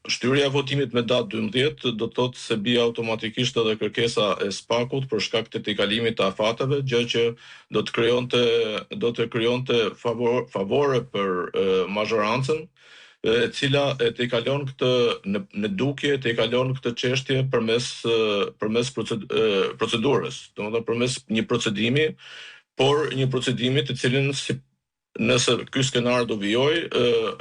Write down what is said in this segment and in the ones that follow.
Shtyrja e votimit me datë 12 do të thotë se bie automatikisht edhe kërkesa e SPAK-ut për shkak të tejkalimit të afateve, gjë që do të krijonte favore për mazhorancën, e cila e tejkalon këtë në dukje, tejkalon këtë çështje përmes procedurës, domethënë përmes një procedimi, por një procedimi të cilin nëse ky skenar do vijojë,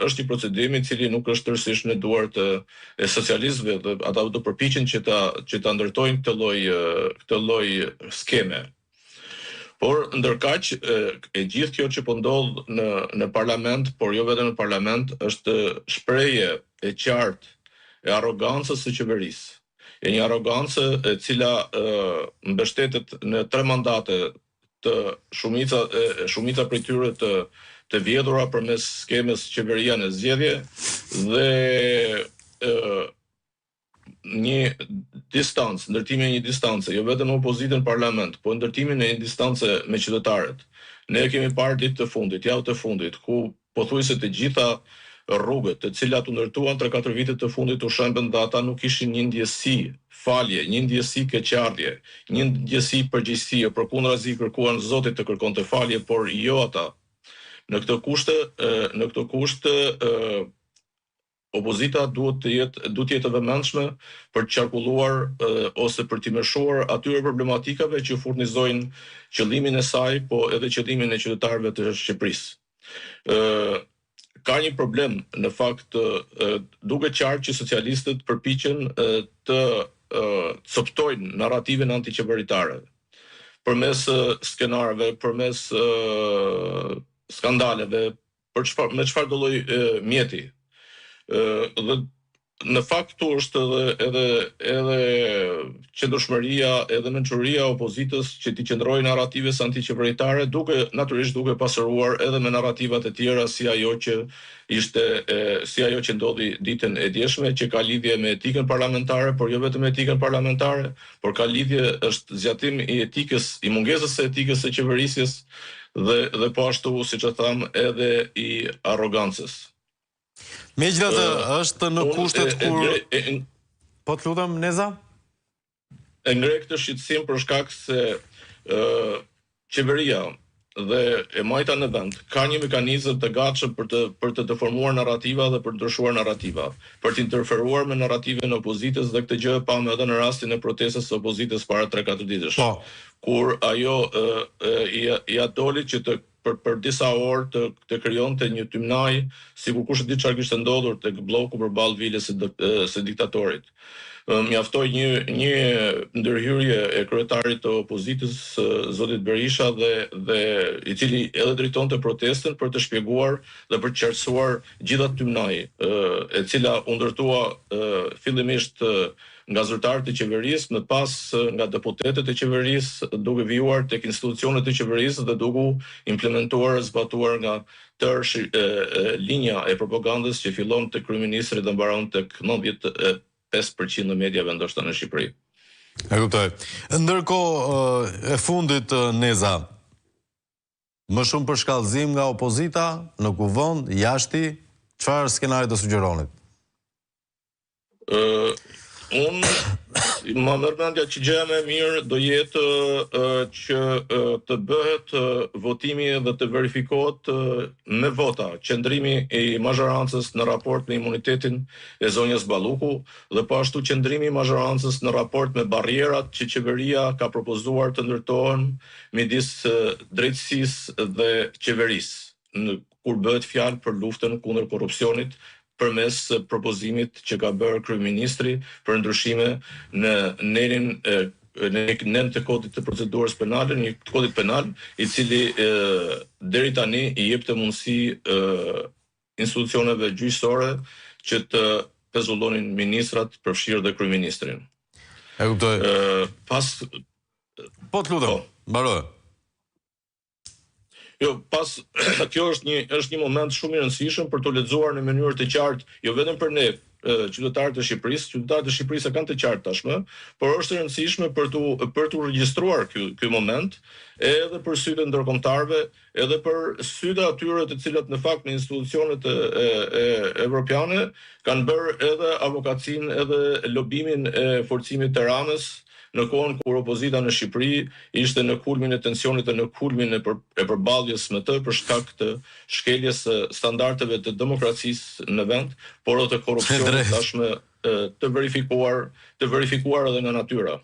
është një procedim i cili nuk është tërësisht në duart e socialistëve, dhe ata do përpiqen që ta ndërtojnë këtë lloj skeme. Por ndërkaq e gjithë kjo që po ndodh në parlament, por jo vetëm në parlament, është shprehje e qartë e arrogancës së qeverisë. E një arrogancë e cila mbështetet në 3 mandate të shumica prej tyre të vjedhura përmes skemës qeveria në zgjedhje dhe një distancë, ndërtimi e një distance, jo vetëm opozitën në parlament, po ndërtimin e një distance me qytetarët. Ne kemi parë ditë të fundit, javë të fundit, ku pothuajse të gjitha rrugët, të cilat u ndërtuan 3-4 vitet të fundit u shembën dhe ata nuk kishin një ndjesi falje, një ndjesi keqardhje, një ndjesi përgjegjësie, përkundrazi kërkuan Zotit të kërkonte falje, por jo ata. Në këtë kushte opozita duhet të jetë vëmendshme për të qarkulluar ose për të mëshuar atyre problematikave që furnizojnë qëllimin e saj, po edhe qëllimin e qytetarëve të Shqipërisë. Ka një problem në fakt, duke qartë që socialistët përpiqen të coptojnë narrativen antiqeveritare përmes skenareve, përmes skandaleve, me çfarë do lloj mjeti. Dhe në fakt këtu është edhe qëndrueshmëria, edhe mençuria e opozitës që t'i qëndrojë narratives antiqeveritare, natyrisht duke pasëruar edhe me narrativat e tjera si ajo që ndodhi ditën e djeshme, që ka lidhje me etikën parlamentare, por jo vetëm etikën parlamentare, por ka lidhje, është zgjatim i etikës, i mungesës së etikës së qeverisjes dhe po ashtu, siç e tham, edhe i arrogancës. Megjithatë, është në kushtet kur... Po të lutem, Neza? E ngre këtë shqetësim për shkak se qeveria dhe e majta në vend ka një mekanizëm të gatshëm për të deformuar narrativa dhe për të ndryshuar narrativa, për të interferuar me narrativen e opozitës, dhe këtë gjë e pam edhe në rastin e protestës së opozitës para 3-4 ditësh. Kur ajo ja doli që për disa orë të krijonte një tymnaj, sikur kush e di çfarë kishte ndodhur tek bloku përballë vilës së diktatorit. Mjaftoi një ndërhyrje e kryetarit të opozitës, zotit Berisha, dhe i cili edhe drejtonte protestën për të shpjeguar dhe për të qartësuar gjitha tymnaj, e cila u ndërtua fillimisht nga zyrtarët e qeverisë, më pas nga deputetët e qeverisë, duke vijuar tek institucionet e qeverisë dhe duke implementuar, zbatuar nga tërë linja e propagandës që fillon tek kryeministri dhe mbaron tek 95% në mediave ndoshta në Shqipëri. E kuptoj. Ndërkohë e fundit, Neza, më shumë për shkallëzim nga opozita, në kuvend, jashti, çfarë skenari do sugjeronit? Unë më mendja që gjëja më e mirë do jetë që të bëhet votimi dhe të verifikohet me vota qëndrimi i mazhorancës në raport me imunitetin e zonjës Balluku, dhe po ashtu qëndrimi i mazhorancës në raport me barrierat që qeveria ka propozuar të ndërtohen midis drejtësisë dhe qeverisë, kur bëhet fjalë për luftën kundër korrupsionit, përmes propozimit që ka bërë kryeministri për ndryshime në nën të kodit të procedurës penale, një kodit penal i cili deri tani i jep të mundësi institucioneve gjyqësore që të pezullonin ministrat, përfshirë dhe kryeministrin. E kuptoj. Po të lutem, mbaroj. Jo, kjo është një moment shumë i rëndësishëm për të lexuar në mënyrë të qartë, jo vetëm për ne, qytetarët e Shqipërisë kanë të qartë tashmë, por është e rëndësishme për tu regjistruar ky moment, edhe për sytë e ndërkombëtarëve, edhe për sytë e atyre të cilët në fakt në institucionet evropiane kanë bërë edhe avokacinë, edhe lobimin e forcimit të Ramës në kohën kur opozita në Shqipëri ishte në kulmin e tensionit dhe në kulmin e përballjes me të për shkak të shkeljes së standardeve të demokracisë në vend, por edhe të korrupsionit tashmë të verifikuar edhe nga natyra.